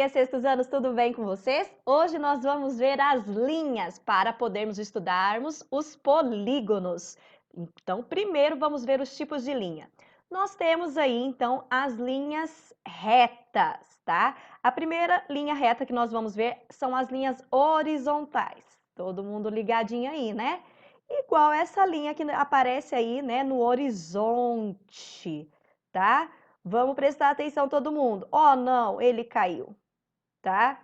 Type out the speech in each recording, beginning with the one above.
dia, sextos anos, tudo bem com vocês? Hoje nós vamos ver as linhas para podermos estudarmos os polígonos. Então, primeiro vamos ver os tipos de linha. Nós temos aí, então, as linhas retas, tá? A primeira linha reta que nós vamos ver são as linhas horizontais. Todo mundo ligadinho aí, né? Igual essa linha que aparece aí, né, no horizonte, tá? Vamos prestar atenção todo mundo. Oh, não, ele caiu, tá?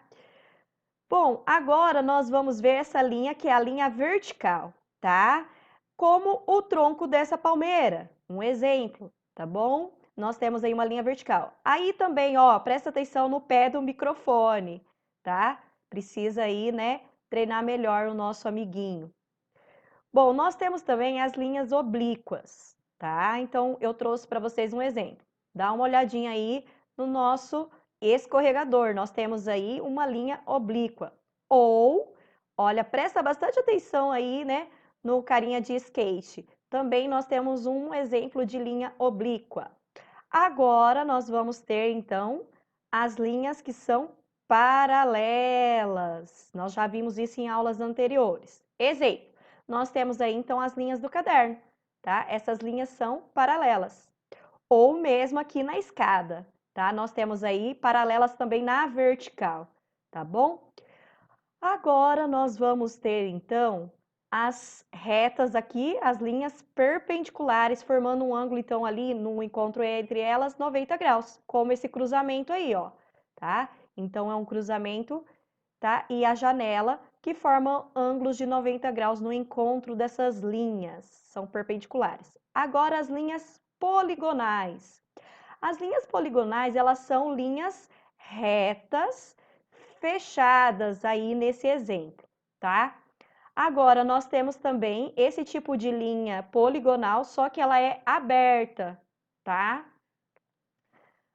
Bom, agora nós vamos ver essa linha que é a linha vertical, tá? Como o tronco dessa palmeira, um exemplo, tá bom? Nós temos aí uma linha vertical. Aí também, ó, presta atenção no pé do microfone, tá? Precisa aí, né, treinar melhor o nosso amiguinho. Bom, nós temos também as linhas oblíquas, tá? Então, eu trouxe para vocês um exemplo. Dá uma olhadinha aí no nosso escorregador. Nós temos aí uma linha oblíqua. Ou, olha, presta bastante atenção aí, né, no carinha de skate. Também nós temos um exemplo de linha oblíqua. Agora, nós vamos ter, então, as linhas que são paralelas. Nós já vimos isso em aulas anteriores. Exemplo, nós temos aí, então, as linhas do caderno, tá? Essas linhas são paralelas. Ou mesmo aqui na escada, tá? Nós temos aí paralelas também na vertical, tá bom? Agora, nós vamos ter, então, as retas aqui, as linhas perpendiculares, formando um ângulo, então, ali no encontro entre elas, 90 graus, como esse cruzamento aí, ó, tá? Então, é um cruzamento, tá? E a janela, que formam ângulos de 90 graus no encontro dessas linhas, são perpendiculares. Agora, as linhas poligonais. As linhas poligonais, elas são linhas retas, fechadas aí nesse exemplo, tá? Agora, nós temos também esse tipo de linha poligonal, só que ela é aberta, tá?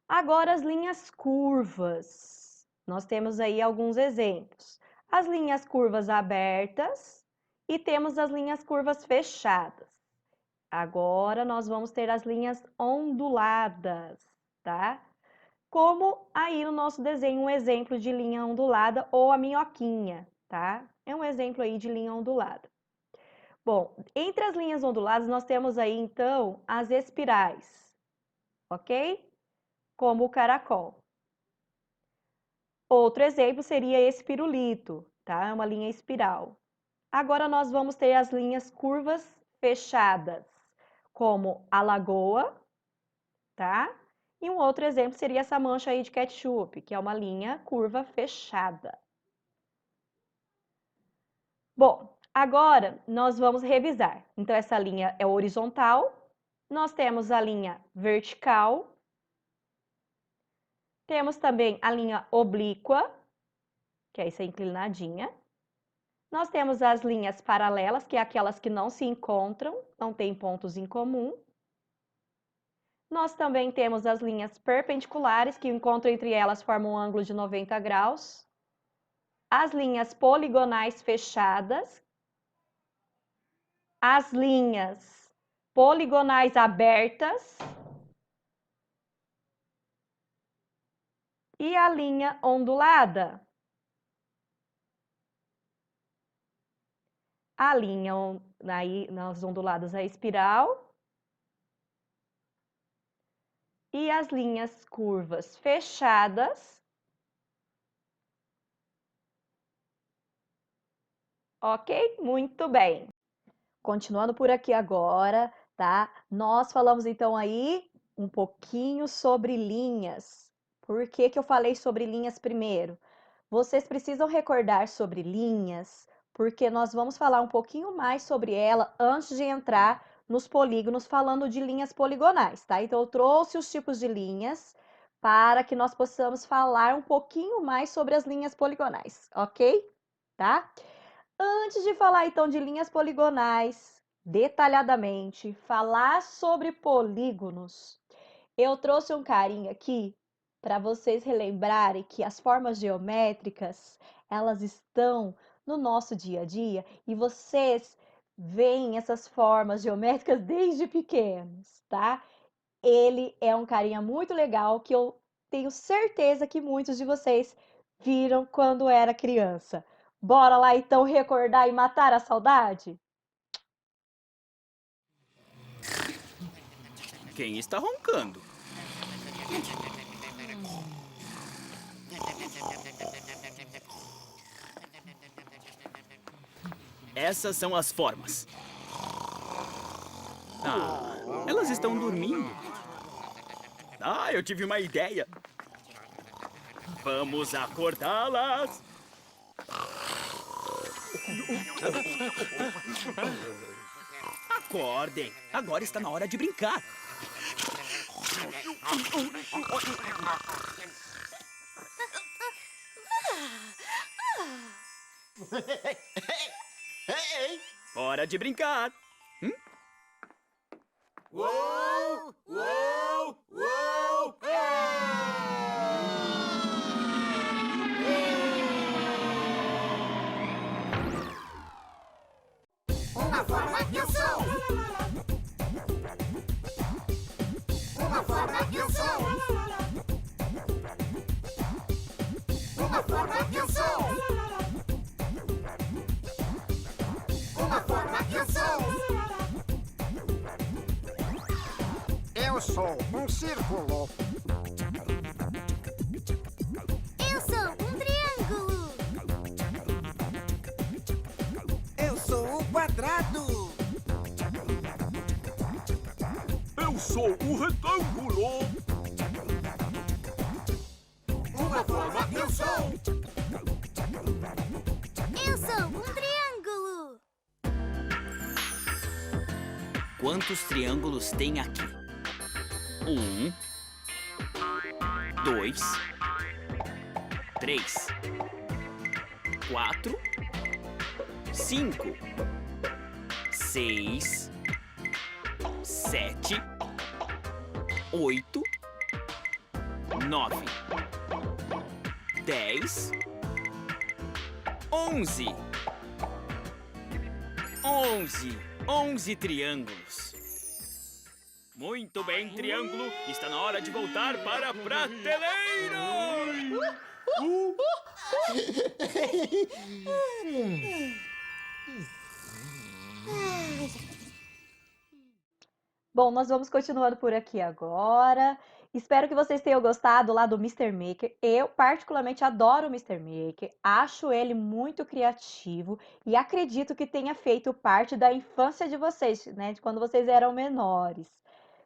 Agora, as linhas curvas. Nós temos aí alguns exemplos. As linhas curvas abertas e temos as linhas curvas fechadas. Agora, nós vamos ter as linhas onduladas, tá? Como aí no nosso desenho, um exemplo de linha ondulada ou a minhoquinha, tá? É um exemplo aí de linha ondulada. Bom, entre as linhas onduladas, nós temos aí, então, as espirais, ok? Como o caracol. Outro exemplo seria esse pirulito, tá? É uma linha espiral. Agora, nós vamos ter as linhas curvas fechadas, como a lagoa, tá? E um outro exemplo seria essa mancha aí de ketchup, que é uma linha curva fechada. Bom, agora nós vamos revisar. Então, essa linha é horizontal, nós temos a linha vertical, temos também a linha oblíqua, que é essa inclinadinha. Nós temos as linhas paralelas, que é aquelas que não se encontram, não têm pontos em comum. Nós também temos as linhas perpendiculares, que o encontro entre elas forma um ângulo de 90 graus. As linhas poligonais fechadas. As linhas poligonais abertas. E a linha ondulada. A linha aí nas onduladas a espiral. E as linhas curvas fechadas. Ok? Muito bem. Continuando por aqui agora, tá? Nós falamos então aí um pouquinho sobre linhas. Por que que eu falei sobre linhas primeiro? Vocês precisam recordar sobre linhas, porque nós vamos falar um pouquinho mais sobre ela antes de entrar nos polígonos, falando de linhas poligonais, tá? Então, eu trouxe os tipos de linhas para que nós possamos falar um pouquinho mais sobre as linhas poligonais, ok? Tá? Antes de falar então de linhas poligonais, detalhadamente, falar sobre polígonos, eu trouxe um carinha aqui para vocês relembrarem que as formas geométricas, elas estão no nosso dia a dia e vocês veem essas formas geométricas desde pequenos, tá? Ele é um carinha muito legal que eu tenho certeza que muitos de vocês viram quando era criança. Bora lá então recordar e matar a saudade? Quem está roncando? Essas são as formas. Elas estão dormindo. Eu tive uma ideia. Vamos acordá-las. Acordem. Agora está na hora de brincar. Hora de brincar. Uou! Uou! Uou! Uma forma que eu sou! Uma forma que eu sou! Uma forma que eu sou! Uma forma que eu sou! Eu sou um círculo. Eu sou um triângulo. Eu sou um quadrado. Eu sou o retângulo. Uma forma que eu sou. Eu sou um triângulo. Quantos triângulos tem aqui? 1, 2, 3, 4, 5, 6, 7, 8, 9, 10, 11. 11 triângulos. Muito bem, triângulo. Está na hora de voltar para a prateleira. Bom, nós vamos continuando por aqui agora. Espero que vocês tenham gostado lá do Mr. Maker. Eu, particularmente, adoro o Mr. Maker. Acho ele muito criativo e acredito que tenha feito parte da infância de vocês, né? De quando vocês eram menores.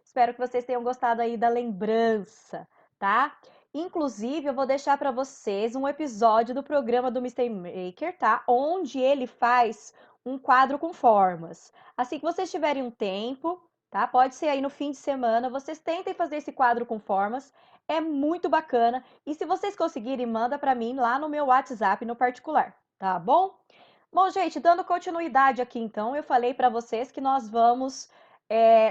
Espero que vocês tenham gostado aí da lembrança, tá? Inclusive, eu vou deixar para vocês um episódio do programa do Mr. Maker, tá? Onde ele faz um quadro com formas. Assim que vocês tiverem um tempo, tá? Pode ser aí no fim de semana, vocês tentem fazer esse quadro com formas, é muito bacana. E se vocês conseguirem, manda para mim lá no meu WhatsApp no particular, tá bom? Bom, gente, dando continuidade aqui então, eu falei para vocês que nós vamos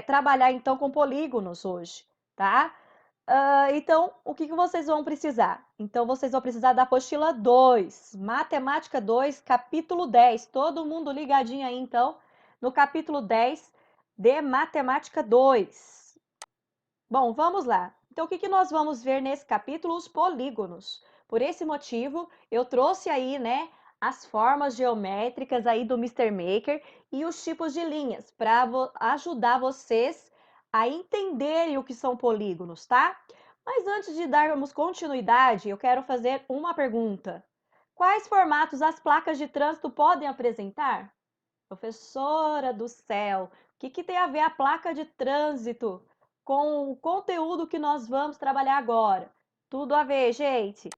trabalhar então com polígonos hoje, tá? Então, o que vocês vão precisar? Então, vocês vão precisar da apostila 2, Matemática 2, capítulo 10. Todo mundo ligadinho aí, então, no capítulo 10 de Matemática 2. Bom, vamos lá. Então, o que nós vamos ver nesse capítulo? Os polígonos. Por esse motivo, eu trouxe aí, né, as formas geométricas aí do Mr. Maker e os tipos de linhas para ajudar vocês a entenderem o que são polígonos, tá? Mas antes de darmos continuidade, eu quero fazer uma pergunta. Quais formatos as placas de trânsito podem apresentar? Professora do céu, o que tem a ver a placa de trânsito com o conteúdo que nós vamos trabalhar agora? Tudo a ver, gente.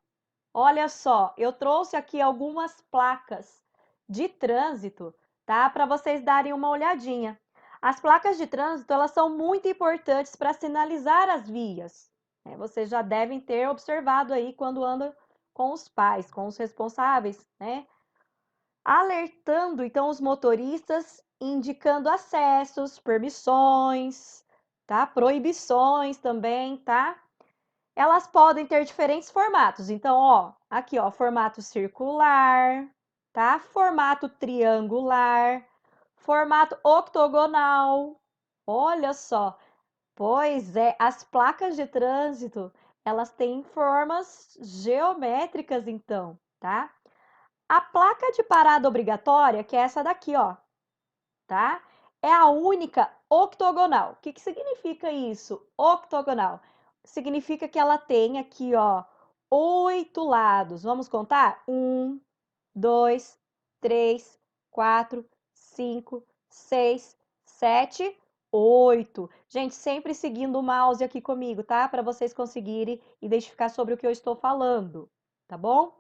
Olha só, eu trouxe aqui algumas placas de trânsito, tá? Para vocês darem uma olhadinha. As placas de trânsito, elas são muito importantes para sinalizar as vias, né? Vocês já devem ter observado aí quando andam com os pais, com os responsáveis, né? Alertando então os motoristas, indicando acessos, permissões, tá? Proibições também, tá? Elas podem ter diferentes formatos. Então, ó, aqui, ó, formato circular, tá? Formato triangular, formato octogonal. Olha só. Pois é, as placas de trânsito, Elas têm formas geométricas, então, tá? A placa de parada obrigatória, que é essa daqui, ó, tá? É a única octogonal. O que que significa isso? Octogonal. Significa que ela tem aqui, ó, 8 lados. Vamos contar? 1, 2, 3, 4, 5, 6, 7, 8. Gente, sempre seguindo o mouse aqui comigo, tá? Para vocês conseguirem identificar sobre o que eu estou falando, tá bom?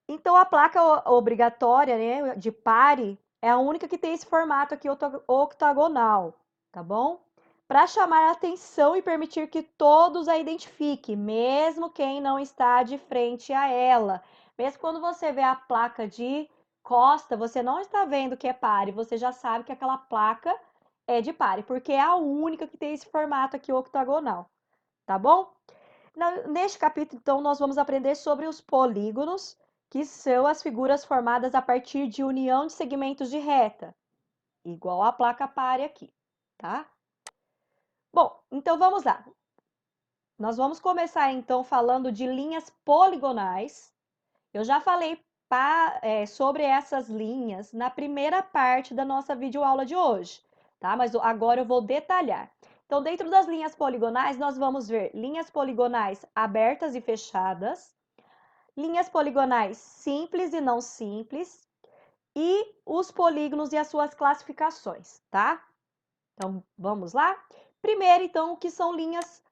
Então, a placa obrigatória, né, de pare, é a única que tem esse formato aqui octagonal, tá bom? Para chamar a atenção e permitir que todos a identifiquem, mesmo quem não está de frente a ela. Mesmo quando você vê a placa de costa, você não está vendo que é pare, você já sabe que aquela placa é de pare, porque é a única que tem esse formato aqui octagonal, tá bom? Neste capítulo, então, nós vamos aprender sobre os polígonos, que são as figuras formadas a partir de união de segmentos de reta, igual a placa pare aqui, tá? Bom, então vamos lá. Nós vamos começar, então, falando de linhas poligonais. Eu já falei sobre essas linhas na primeira parte da nossa videoaula de hoje, tá? Mas agora eu vou detalhar. Então, dentro das linhas poligonais, nós vamos ver linhas poligonais abertas e fechadas, linhas poligonais simples e não simples, e os polígonos e as suas classificações, tá? Então, vamos lá? Primeiro, então, o que são linhas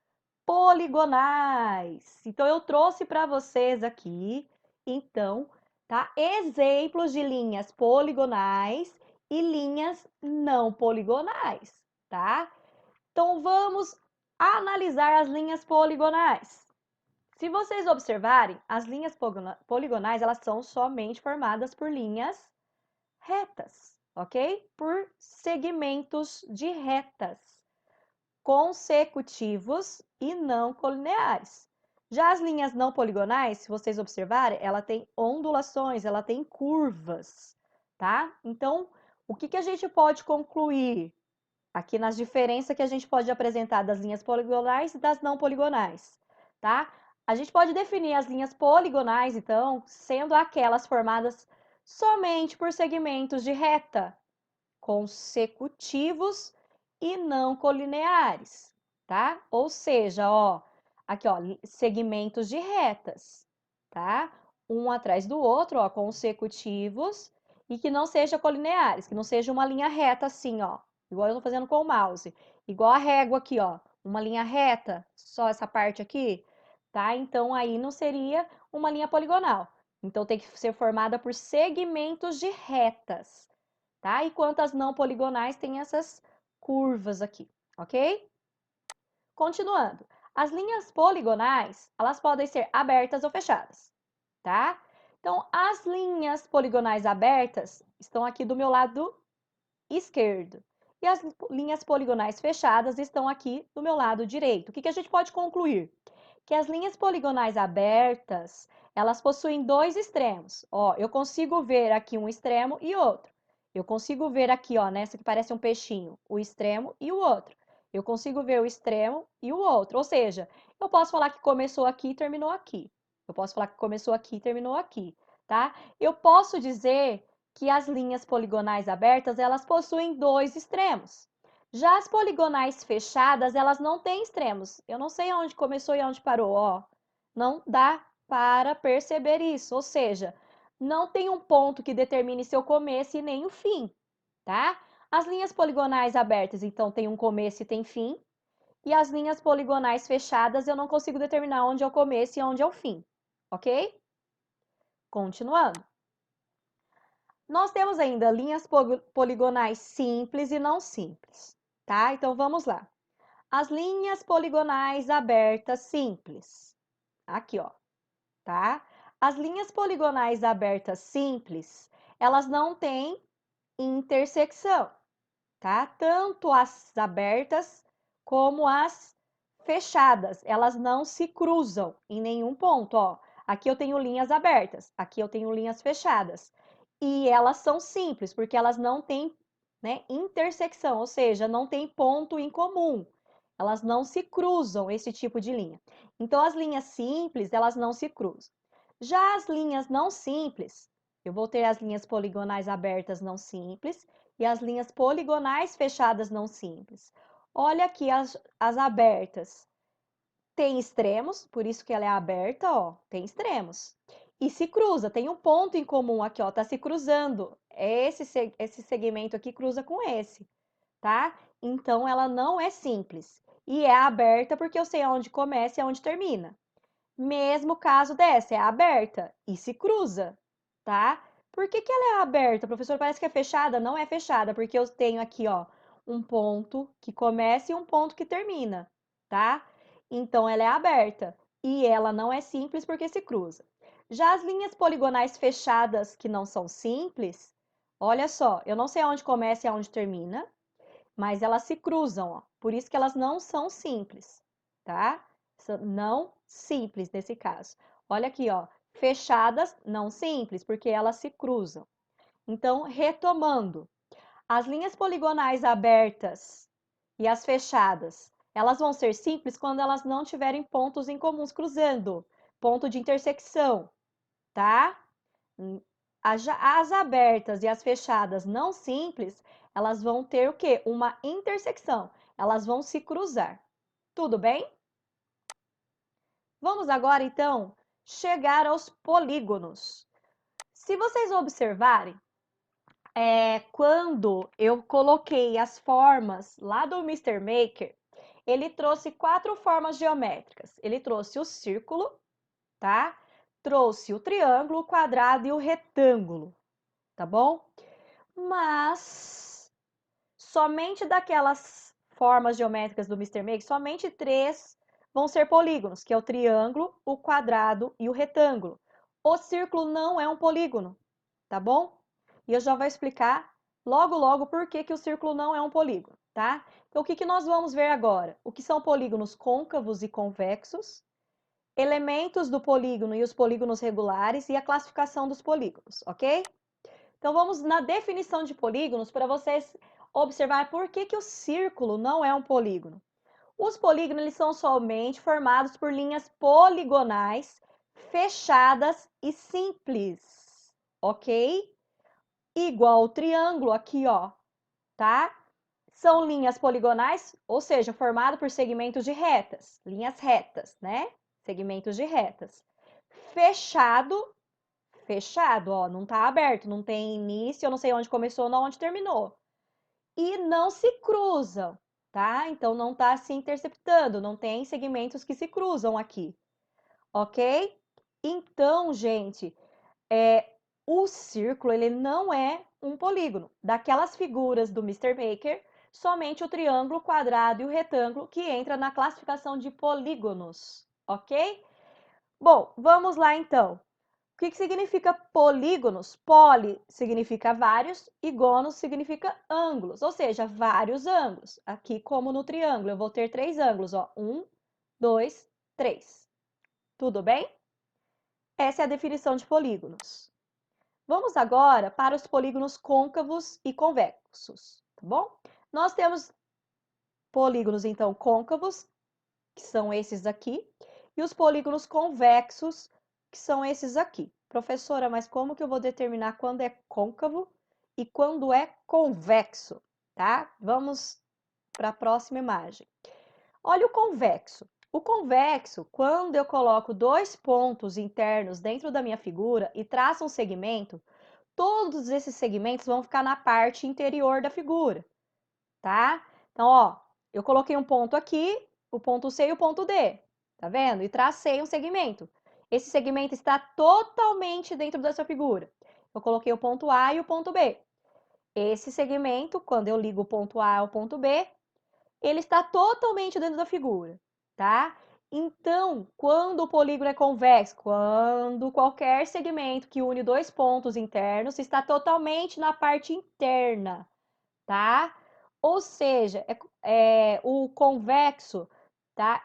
poligonais? Então, eu trouxe para vocês aqui, então, tá? Exemplos de linhas poligonais e linhas não poligonais, tá? Então, vamos analisar as linhas poligonais. Se vocês observarem, as linhas poligonais, elas são somente formadas por linhas retas, ok? Por segmentos de retas consecutivos e não colineares. Já as linhas não poligonais, se vocês observarem, ela tem ondulações, ela tem curvas, tá? Então, o que que a gente pode concluir aqui nas diferenças que a gente pode apresentar das linhas poligonais e das não poligonais, tá? A gente pode definir as linhas poligonais, então, sendo aquelas formadas somente por segmentos de reta consecutivos e não colineares, tá? Ou seja, ó, aqui, ó, segmentos de retas, tá? Um atrás do outro, ó, consecutivos e que não sejam colineares, que não seja uma linha reta assim, ó, igual eu tô fazendo com o mouse, igual a régua aqui, ó, uma linha reta, só essa parte aqui, tá? Então aí não seria uma linha poligonal. Então tem que ser formada por segmentos de retas, tá? E quantas não poligonais tem essas curvas aqui, ok? Continuando. As linhas poligonais, elas podem ser abertas ou fechadas, tá? Então, as linhas poligonais abertas estão aqui do meu lado esquerdo. E as linhas poligonais fechadas estão aqui do meu lado direito. O que que a gente pode concluir? Que as linhas poligonais abertas, elas possuem dois extremos. Ó, eu consigo ver aqui um extremo e outro. Eu consigo ver aqui, ó, nessa que parece um peixinho, o extremo e o outro. Eu consigo ver o extremo e o outro. Ou seja, eu posso falar que começou aqui e terminou aqui. Eu posso falar que começou aqui e terminou aqui, tá? Eu posso dizer que as linhas poligonais abertas, elas possuem dois extremos. Já as poligonais fechadas, elas não têm extremos. Eu não sei onde começou e onde parou, ó. Não dá para perceber isso, ou seja, não tem um ponto que determine seu começo e nem o fim, tá? As linhas poligonais abertas, então, tem um começo e tem fim. E as linhas poligonais fechadas, eu não consigo determinar onde é o começo e onde é o fim, ok? Continuando. Nós temos ainda linhas poligonais simples e não simples, tá? Então, vamos lá. As linhas poligonais abertas simples. Aqui, ó, tá? As linhas poligonais abertas simples, elas não têm intersecção, tá? Tanto as abertas como as fechadas, elas não se cruzam em nenhum ponto, ó. Aqui eu tenho linhas abertas, aqui eu tenho linhas fechadas. E elas são simples, porque elas não têm, né, intersecção, ou seja, não tem ponto em comum. Elas não se cruzam, esse tipo de linha. Então, as linhas simples, elas não se cruzam. Já as linhas não simples, eu vou ter as linhas poligonais abertas não simples e as linhas poligonais fechadas não simples. Olha aqui as abertas. Tem extremos, por isso que ela é aberta, ó, tem extremos. E se cruza, tem um ponto em comum aqui, ó, tá se cruzando. Esse segmento aqui cruza com esse, tá? Então, ela não é simples. E é aberta porque eu sei aonde começa e aonde termina. Mesmo caso dessa, é aberta e se cruza, tá? Por que que ela é aberta? Professor, parece que é fechada? Não é fechada, porque eu tenho aqui, ó, um ponto que começa e um ponto que termina, tá? Então, ela é aberta e ela não é simples porque se cruza. Já as linhas poligonais fechadas que não são simples, olha só, eu não sei aonde começa e aonde termina, mas elas se cruzam, ó. Por isso que elas não são simples, tá? Não simples nesse caso. Olha aqui, ó, fechadas, não simples, porque elas se cruzam. Então, retomando, as linhas poligonais abertas e as fechadas, elas vão ser simples quando elas não tiverem pontos em comuns cruzando, ponto de intersecção, tá? As abertas e as fechadas não simples, elas vão ter o quê? Uma intersecção. Elas vão se cruzar. Tudo bem? Vamos agora, então, chegar aos polígonos. Se vocês observarem, quando eu coloquei as formas lá do Mr. Maker, ele trouxe 4 formas geométricas. Ele trouxe o círculo, tá? Trouxe o triângulo, o quadrado e o retângulo, tá bom? Mas somente daquelas formas geométricas do Mr. Make, somente 3 vão ser polígonos, que é o triângulo, o quadrado e o retângulo. O círculo não é um polígono, tá bom? E eu já vou explicar logo, logo por que o círculo não é um polígono, tá? Então, o que nós vamos ver agora? O que são polígonos côncavos e convexos, elementos do polígono e os polígonos regulares e a classificação dos polígonos, ok? Então, vamos na definição de polígonos para vocês observar por que o círculo não é um polígono. Os polígonos eles são somente formados por linhas poligonais fechadas e simples, ok? Igual o triângulo aqui, ó, tá? São linhas poligonais, ou seja, formado por segmentos de retas, linhas retas, né? Segmentos de retas. Fechado, ó, não tá aberto, não tem início, eu não sei onde começou, não onde terminou. E não se cruzam, tá? Então não tá se interceptando, não tem segmentos que se cruzam aqui, ok? Então, gente, o círculo ele não é um polígono. Daquelas figuras do Mr. Maker, somente o triângulo, o quadrado e o retângulo que entra na classificação de polígonos, ok? Bom, vamos lá então. O que significa polígonos? Poli significa vários e gonos significa ângulos, ou seja, vários ângulos. Aqui, como no triângulo, eu vou ter 3 ângulos, ó. 1, 2, 3. Tudo bem? Essa é a definição de polígonos. Vamos agora para os polígonos côncavos e convexos, tá bom? Nós temos polígonos, então, côncavos, que são esses aqui, e os polígonos convexos, que são esses aqui. Professora, mas como que eu vou determinar quando é côncavo e quando é convexo, tá? Vamos para a próxima imagem. Olha o convexo. O convexo, quando eu coloco 2 pontos internos dentro da minha figura e traço um segmento, todos esses segmentos vão ficar na parte interior da figura, tá? Então, ó, eu coloquei um ponto aqui, o ponto C e o ponto D, tá vendo? E tracei um segmento. Esse segmento está totalmente dentro dessa figura. Eu coloquei o ponto A e o ponto B. Esse segmento, quando eu ligo o ponto A ao ponto B, ele está totalmente dentro da figura, tá? Então, quando o polígono é convexo, quando qualquer segmento que une 2 pontos internos está totalmente na parte interna, tá? Ou seja, o convexo, tá?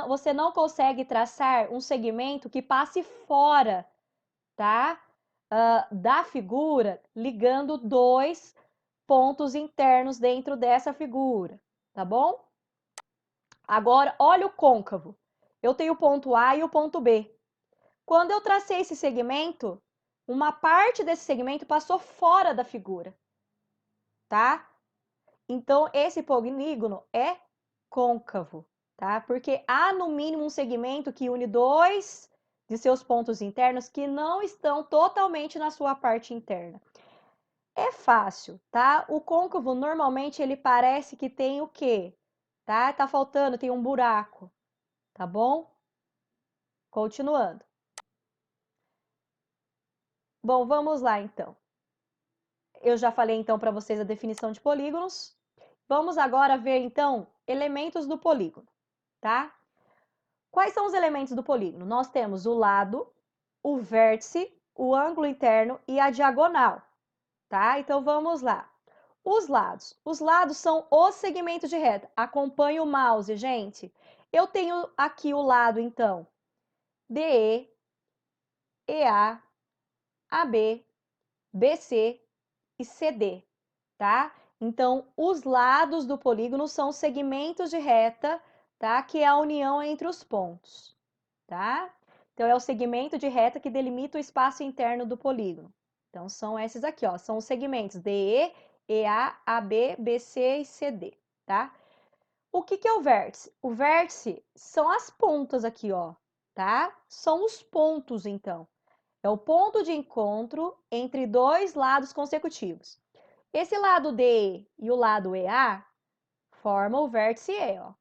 Você não consegue traçar um segmento que passe fora, tá? Da figura, ligando 2 pontos internos dentro dessa figura, tá bom? Agora, olha o côncavo. Eu tenho o ponto A e o ponto B. Quando eu tracei esse segmento, uma parte desse segmento passou fora da figura, tá? Então, esse polígono é côncavo, tá? Porque há, no mínimo, um segmento que une dois de seus pontos internos que não estão totalmente na sua parte interna. É fácil, tá? O côncavo, normalmente, ele parece que tem o quê? Tá? Tá faltando, tem um buraco, tá bom? Continuando. Bom, vamos lá, então. Eu já falei, então, para vocês a definição de polígonos. Vamos agora ver, então, elementos do polígono, tá? Quais são os elementos do polígono? Nós temos o lado, o vértice, o ângulo interno e a diagonal, tá? Então, vamos lá. Os lados. Os lados são os segmentos de reta. Acompanhe o mouse, gente. Eu tenho aqui o lado, então, DE, EA, AB, BC e CD, tá? Então, os lados do polígono são os segmentos de reta, tá? Que é a união entre os pontos, tá? Então, é o segmento de reta que delimita o espaço interno do polígono. Então, são esses aqui, ó, são os segmentos DE, EA, AB, BC e CD, tá? O que que é o vértice? O vértice são as pontas aqui, ó, tá? São os pontos, então. É o ponto de encontro entre dois lados consecutivos. Esse lado DE e o lado EA formam o vértice E, ó,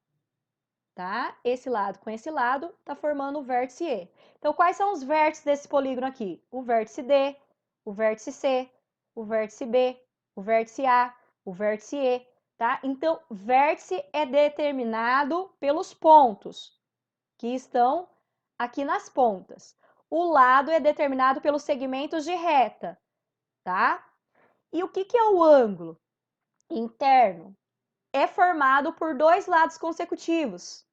tá? Esse lado com esse lado tá formando o vértice E. Então, quais são os vértices desse polígono aqui? O vértice D, o vértice C, o vértice B, o vértice A, o vértice E, tá? Então, vértice é determinado pelos pontos que estão aqui nas pontas. O lado é determinado pelos segmentos de reta, tá? E o que que é o ângulo interno? É formado por dois lados consecutivos,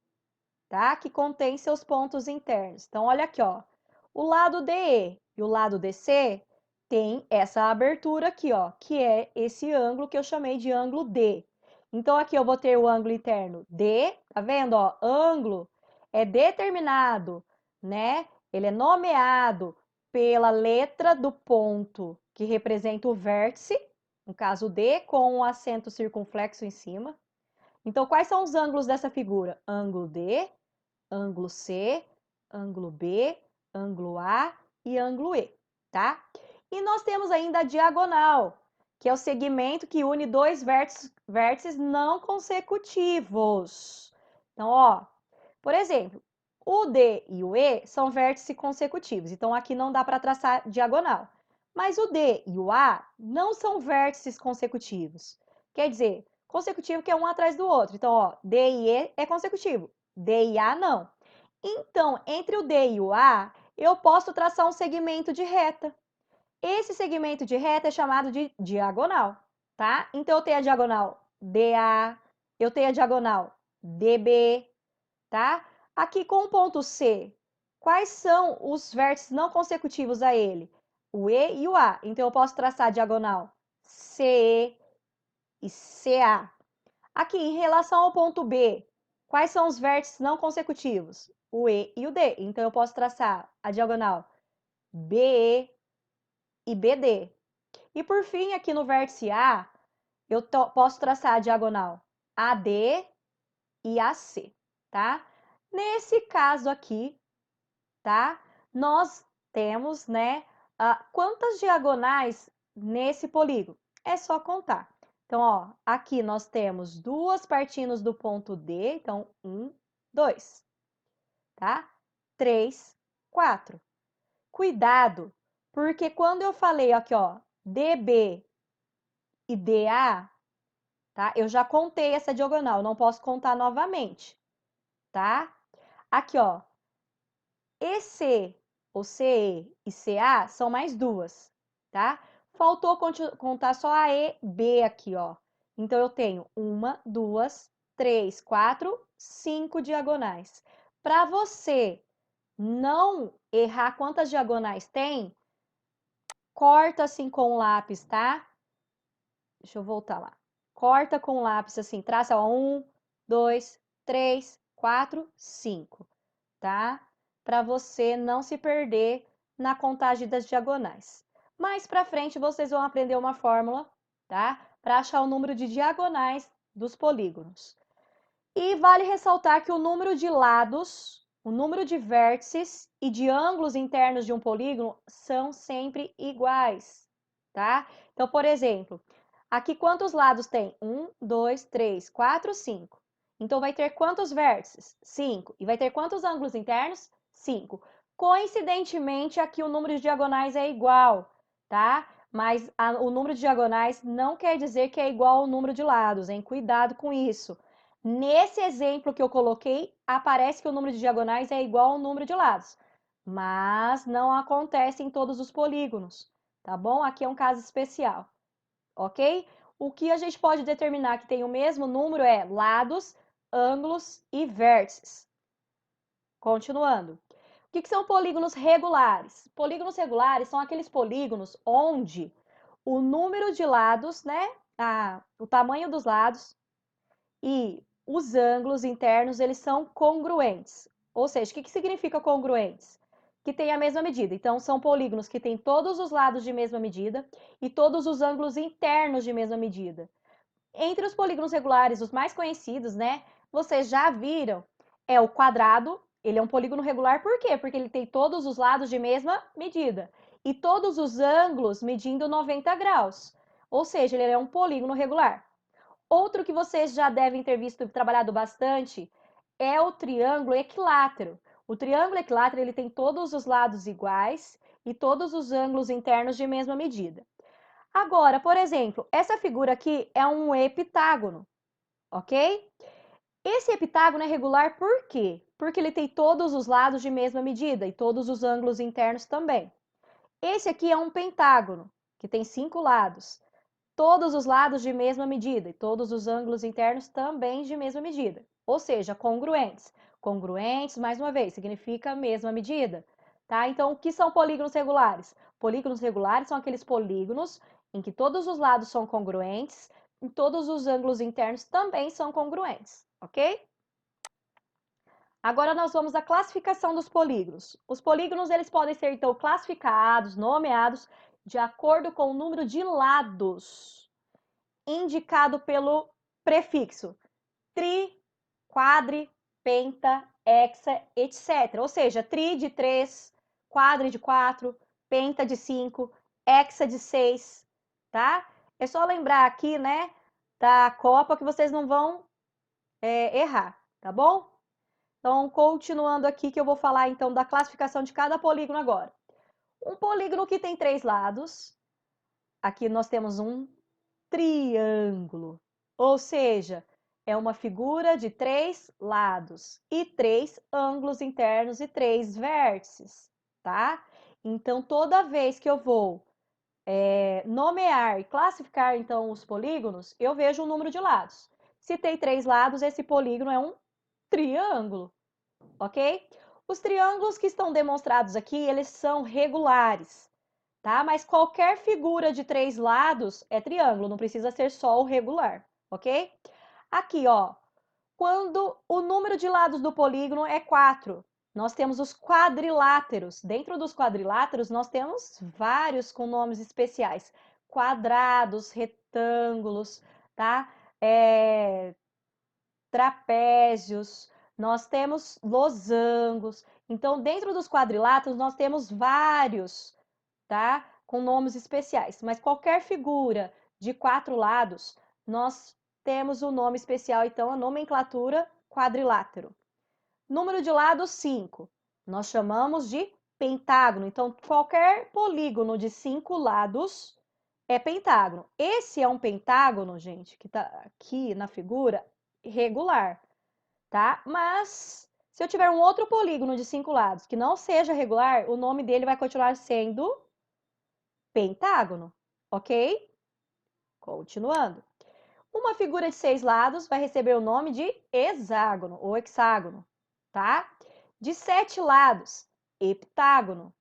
tá? Que contém seus pontos internos. Então, olha aqui, ó. O lado DE e o lado DC tem essa abertura aqui, ó, que é esse ângulo que eu chamei de ângulo D. Então, aqui eu vou ter o ângulo interno D, tá vendo, ó? Ângulo é determinado, né? Ele é nomeado pela letra do ponto que representa o vértice, no caso D, com um acento circunflexo em cima. Então, quais são os ângulos dessa figura? Ângulo D, ângulo C, ângulo B, ângulo A e ângulo E, tá? E nós temos ainda a diagonal, que é o segmento que une dois vértices não consecutivos. Então, ó, por exemplo, o D e o E são vértices consecutivos, então aqui não dá para traçar diagonal. Mas o D e o A não são vértices consecutivos. Quer dizer, consecutivo que é um atrás do outro. Então, ó, D e E é consecutivo, D e A não. Então, entre o D e o A, eu posso traçar um segmento de reta. Esse segmento de reta é chamado de diagonal, tá? Então, eu tenho a diagonal DA, eu tenho a diagonal DB, tá? Aqui com o ponto C, quais são os vértices não consecutivos a ele? O E e o A. Então, eu posso traçar a diagonal CE e CA. Aqui, em relação ao ponto B, quais são os vértices não consecutivos? O E e o D. Então, eu posso traçar a diagonal BE e BD. E, por fim, aqui no vértice A, eu posso traçar a diagonal AD e AC, tá? Nesse caso aqui, tá? Nós temos, né, quantas diagonais nesse polígono? É só contar. Então, ó, aqui nós temos duas partindo do ponto D, então 1, 2, tá? 3, 4. Cuidado, porque quando eu falei aqui, ó, DB e DA, tá? Eu já contei essa diagonal, não posso contar novamente, tá? Aqui, ó, EC, ou CE e CA são mais duas, tá? Faltou contar só a EB aqui, ó. Então, eu tenho 1, 2, 3, 4, 5 diagonais. Para você não errar quantas diagonais tem, corta assim com o lápis, tá? Deixa eu voltar lá. Corta com o lápis assim, traça 1, 2, 3, 4, 5, tá? Para você não se perder na contagem das diagonais. Mais para frente vocês vão aprender uma fórmula, tá? Para achar o número de diagonais dos polígonos. E vale ressaltar que o número de lados, o número de vértices e de ângulos internos de um polígono são sempre iguais, tá? Então, por exemplo, aqui quantos lados tem? 1, 2, 3, 4, 5. Então, vai ter quantos vértices? 5. E vai ter quantos ângulos internos? 5. Coincidentemente, aqui o número de diagonais é igual, tá? Mas o número de diagonais não quer dizer que é igual ao número de lados, hein? Cuidado com isso. Nesse exemplo que eu coloquei, aparece que o número de diagonais é igual ao número de lados, mas não acontece em todos os polígonos, tá bom? Aqui é um caso especial, ok? O que a gente pode determinar que tem o mesmo número é lados, ângulos e vértices. Continuando. O que são polígonos regulares? Polígonos regulares são aqueles polígonos onde o número de lados, né? O tamanho dos lados e os ângulos internos, eles são congruentes. Ou seja, o que significa congruentes? Que tem a mesma medida. Então, são polígonos que têm todos os lados de mesma medida e todos os ângulos internos de mesma medida. Entre os polígonos regulares, os mais conhecidos, né? Vocês já viram, é o quadrado. Ele é um polígono regular, por quê? Porque ele tem todos os lados de mesma medida e todos os ângulos medindo 90 graus. Ou seja, ele é um polígono regular. Outro que vocês já devem ter visto e trabalhado bastante é o triângulo equilátero. O triângulo equilátero ele tem todos os lados iguais e todos os ângulos internos de mesma medida. Agora, por exemplo, essa figura aqui é um heptágono, ok? Esse heptágono é regular por quê? Porque ele tem todos os lados de mesma medida e todos os ângulos internos também. Esse aqui é um pentágono, que tem 5 lados. Todos os lados de mesma medida e todos os ângulos internos também de mesma medida, ou seja, congruentes. Congruentes, mais uma vez, significa mesma medida, tá? Então, o que são polígonos regulares? Polígonos regulares são aqueles polígonos em que todos os lados são congruentes e todos os ângulos internos também são congruentes, ok? Agora nós vamos à classificação dos polígonos. Os polígonos eles podem ser então classificados, nomeados de acordo com o número de lados indicado pelo prefixo tri, quadri, penta, hexa, etc. Ou seja, tri de 3, quadri de 4, penta de 5, hexa de 6, tá? É só lembrar aqui, né, da Copa que vocês não vão errar, tá bom? Então, continuando aqui, que eu vou falar então da classificação de cada polígono agora. Um polígono que tem 3 lados, aqui nós temos um triângulo, ou seja, é uma figura de 3 lados e 3 ângulos internos e 3 vértices, tá? Então, toda vez que eu vou nomear e classificar então os polígonos, eu vejo o número de lados. Se tem 3 lados, esse polígono é um triângulo, ok? Os triângulos que estão demonstrados aqui, eles são regulares, tá? Mas qualquer figura de 3 lados é triângulo, não precisa ser só o regular, ok? Aqui, ó, quando o número de lados do polígono é 4, nós temos os quadriláteros. Dentro dos quadriláteros, nós temos vários com nomes especiais. Quadrados, retângulos, tá? Trapézios, nós temos losangos. Então, dentro dos quadriláteros, nós temos vários, tá? Com nomes especiais. Mas qualquer figura de 4 lados, nós temos o nome especial, então, a nomenclatura quadrilátero. Número de lados, 5. Nós chamamos de pentágono. Então, qualquer polígono de 5 lados é pentágono. Esse é um pentágono, gente, que tá aqui na figura, regular, tá? Mas, se eu tiver um outro polígono de 5 lados que não seja regular, o nome dele vai continuar sendo pentágono, ok? Continuando. Uma figura de 6 lados vai receber o nome de hexágono ou hexágono, tá? De 7 lados, heptágono,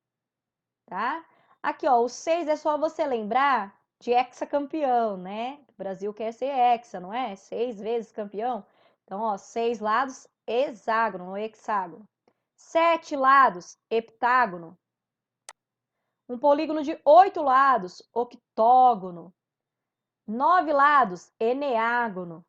tá? Aqui, ó, o 6 é só você lembrar de hexacampeão, né? O Brasil quer ser hexa, não é? 6 vezes campeão. Então, ó, 6 lados, hexágono ou hexágono. 7 lados, heptágono. Um polígono de 8 lados, octógono. 9 lados, eneágono.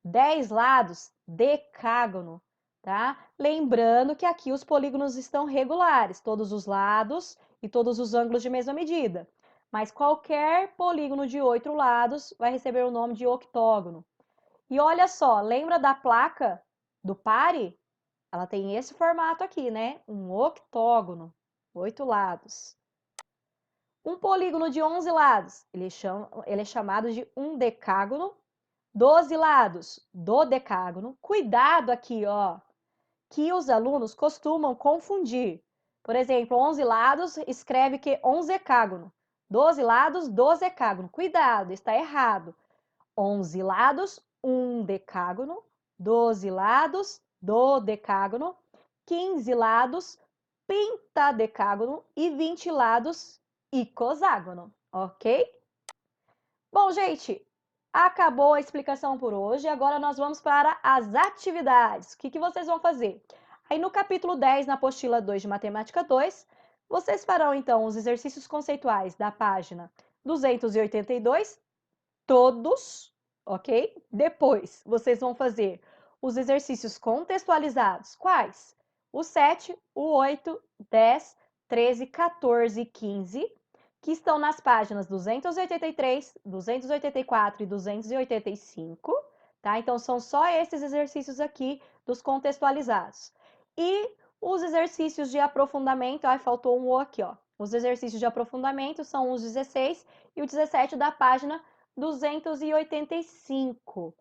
10 lados, decágono, tá? Lembrando que aqui os polígonos estão regulares, todos os lados e todos os ângulos de mesma medida. Mas qualquer polígono de 8 lados vai receber o nome de octógono. E olha só, lembra da placa do pare? Ela tem esse formato aqui, né? Um octógono, 8 lados. Um polígono de 11 lados, ele é chamado de um decágono. 12 lados, dodecágono. Cuidado aqui, ó, que os alunos costumam confundir. Por exemplo, 11 lados, escreve que onzecágono. 12 lados, dozecágono. Cuidado, está errado. 11 lados, um decágono. 12 lados, dodecágono. 15 lados, pentadecágono. E 20 lados, icoságono, ok? Bom, gente, acabou a explicação por hoje. Agora nós vamos para as atividades. O que vocês vão fazer? Aí no capítulo 10, na apostila 2 de Matemática 2, vocês farão então os exercícios conceituais da página 282, todos, ok? Depois, vocês vão fazer os exercícios contextualizados. Quais? O 7, o 8, 10, 13, 14 e 15, que estão nas páginas 283, 284 e 285, tá? Então, são só esses exercícios aqui dos contextualizados. E os exercícios de aprofundamento, faltou um O aqui, ó. Os exercícios de aprofundamento são os 16 e o 17 da página 285.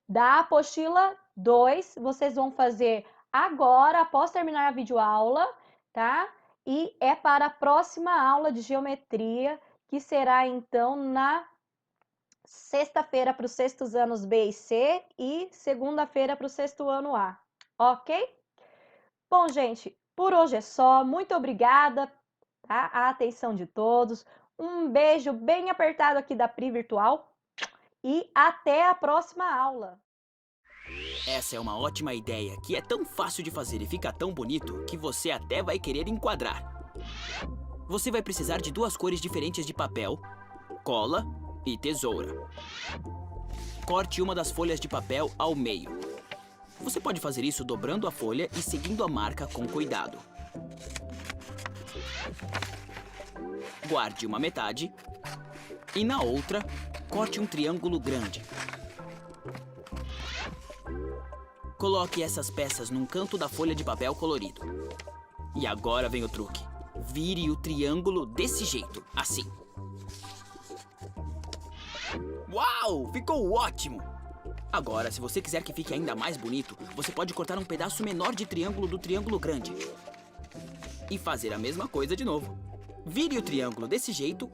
Da apostila 2, vocês vão fazer agora, após terminar a videoaula, tá? E é para a próxima aula de geometria, que será então na sexta-feira para os sextos anos B e C e segunda-feira para o sexto ano A, ok? Bom, gente, por hoje é só. Muito obrigada, tá? A atenção de todos. Um beijo bem apertado aqui da Pri Virtual e até a próxima aula. Essa é uma ótima ideia, que é tão fácil de fazer e fica tão bonito que você até vai querer enquadrar. Você vai precisar de 2 cores diferentes de papel, cola e tesoura. Corte uma das folhas de papel ao meio. Você pode fazer isso dobrando a folha e seguindo a marca com cuidado. Guarde uma metade e na outra, corte um triângulo grande. Coloque essas peças num canto da folha de papel colorido. E agora vem o truque. Vire o triângulo desse jeito, assim. Uau! Ficou ótimo! Agora, se você quiser que fique ainda mais bonito, você pode cortar um pedaço menor de triângulo do triângulo grande. E fazer a mesma coisa de novo. Vire o triângulo desse jeito,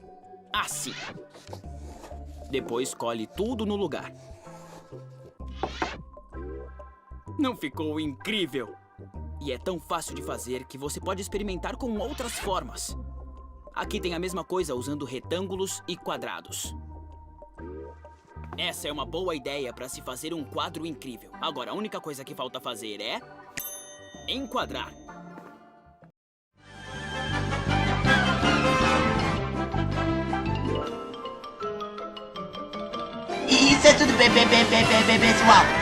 assim. Depois cole tudo no lugar. Não ficou incrível? E é tão fácil de fazer que você pode experimentar com outras formas. Aqui tem a mesma coisa usando retângulos e quadrados. Essa é uma boa ideia para se fazer um quadro incrível. Agora, a única coisa que falta fazer é enquadrar. Isso é tudo, pessoal.